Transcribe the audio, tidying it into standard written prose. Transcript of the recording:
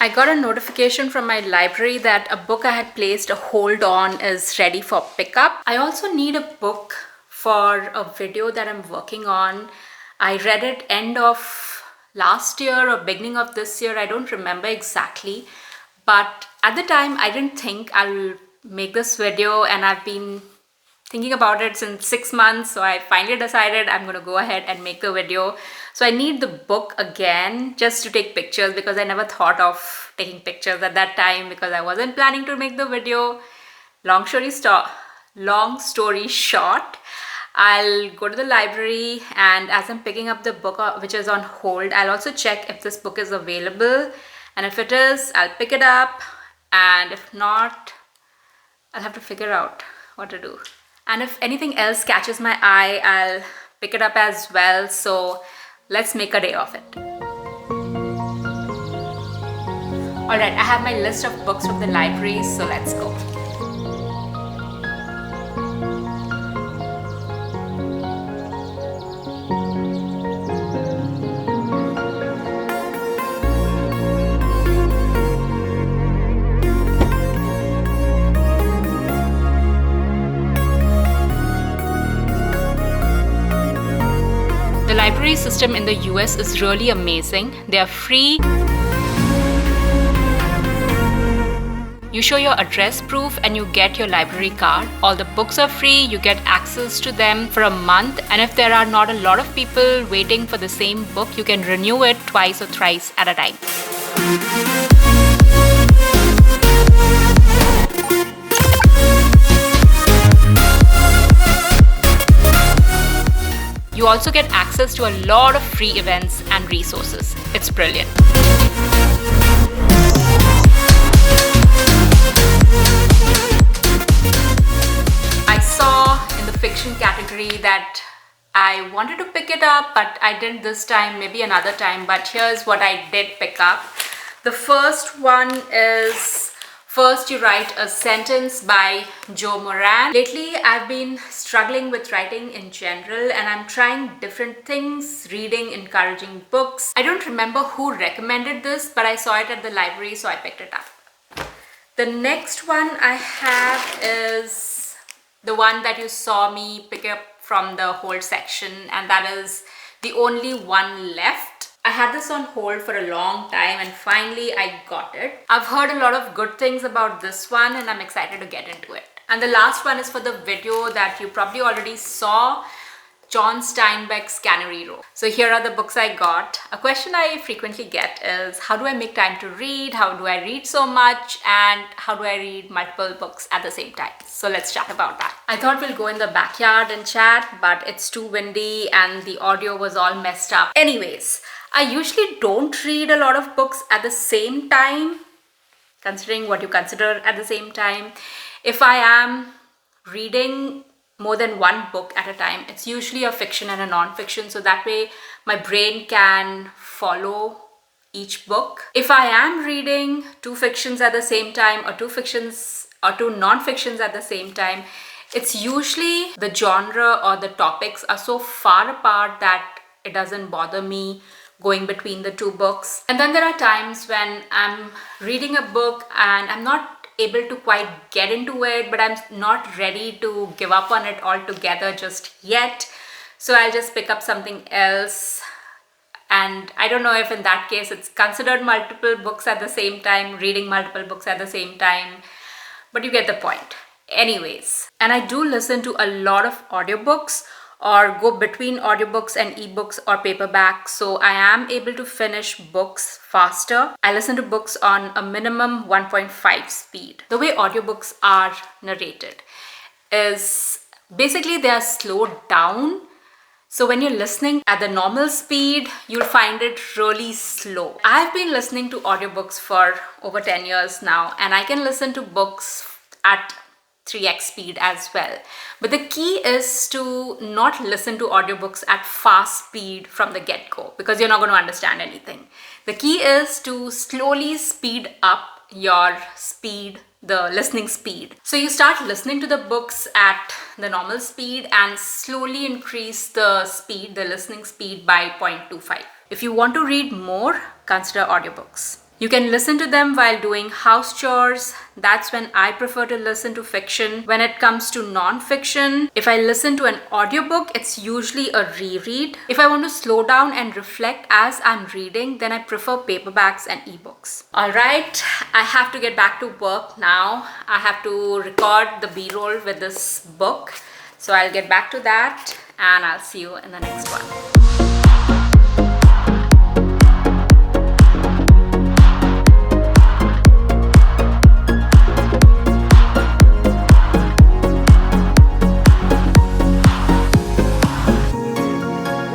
I got a notification from my library that a book I had placed a hold on is ready for pickup. I also need a book for a video that I'm working on. I read it end of last year or beginning of this year. I don't remember exactly. But at the time, I didn't think I'll make this video, and I've been thinking about it since 6 months. So I finally decided I'm going to go ahead and make the video. So I need the book again just to take pictures, because I never thought of taking pictures at that time because I wasn't planning to make the video. Long story short, I'll go to the library, and as I'm picking up the book which is on hold, I'll also check if this book is available. And if it is, I'll pick it up. And if not, I'll have to figure out what to do. And if anything else catches my eye, I'll pick it up as well. So let's make a day of it. Alright, I have my list of books from the library, so let's go. The library system in the US is really amazing. They are free. You show your address proof and you get your library card. All the books are free. You get access to them for a month. And if there are not a lot of people waiting for the same book, you can renew it twice or thrice at a time. You also get access to a lot of free events and resources. It's brilliant. I saw in the fiction category that I wanted to pick it up, but I didn't this time, maybe another time. But here's what I did pick up. The first one is First You Write a Sentence by Jo Moran. Lately, I've been struggling with writing in general, and I'm trying different things, reading encouraging books. I don't remember who recommended this, but I saw it at the library, so I picked it up. The next one I have is the one that you saw me pick up from the hold section, and that is The Only One Left. I had this on hold for a long time, and finally I got it. I've heard a lot of good things about this one, and I'm excited to get into it. And the last one is for the video that you probably already saw, John Steinbeck's Cannery Row. So here are the books I got. A question I frequently get is, how do I make time to read? How do I read so much? And how do I read multiple books at the same time? So let's chat about that. I thought we'll go in the backyard and chat, but it's too windy and the audio was all messed up. Anyways, I usually don't read a lot of books at the same time, considering what you consider at the same time. If I am reading more than one book at a time, it's usually a fiction and a non-fiction, so that way my brain can follow each book. If I am reading two fictions at the same time, or two non-fictions at the same time, it's usually the genre or the topics are so far apart that it doesn't bother me going between the two books. And then there are times when I'm reading a book and I'm not able to quite get into it, but I'm not ready to give up on it altogether just yet. So I'll just pick up something else. And I don't know if in that case it's considered multiple books at the same time, reading multiple books at the same time, but you get the point. Anyways, and I do listen to a lot of audiobooks, or go between audiobooks and ebooks or paperback, so I am able to finish books faster. I listen to books on a minimum 1.5 speed. The way audiobooks are narrated is basically they are slowed down. So when you're listening at the normal speed, you'll find it really slow. I've been listening to audiobooks for over 10 years now, and I can listen to books at 3x speed as well. But the key is to not listen to audiobooks at fast speed from the get-go, because you're not going to understand anything. The key is to slowly speed up your speed, the listening speed. So you start listening to the books at the normal speed and slowly increase the speed, the listening speed by 0.25. If you want to read more, consider audiobooks. You can listen to them while doing house chores. That's when I prefer to listen to fiction. When it comes to non-fiction, if I listen to an audiobook, it's usually a reread. If I want to slow down and reflect as I'm reading, then I prefer paperbacks and ebooks. Alright, I have to get back to work now. I have to record the B-roll with this book. So I'll get back to that and I'll see you in the next one.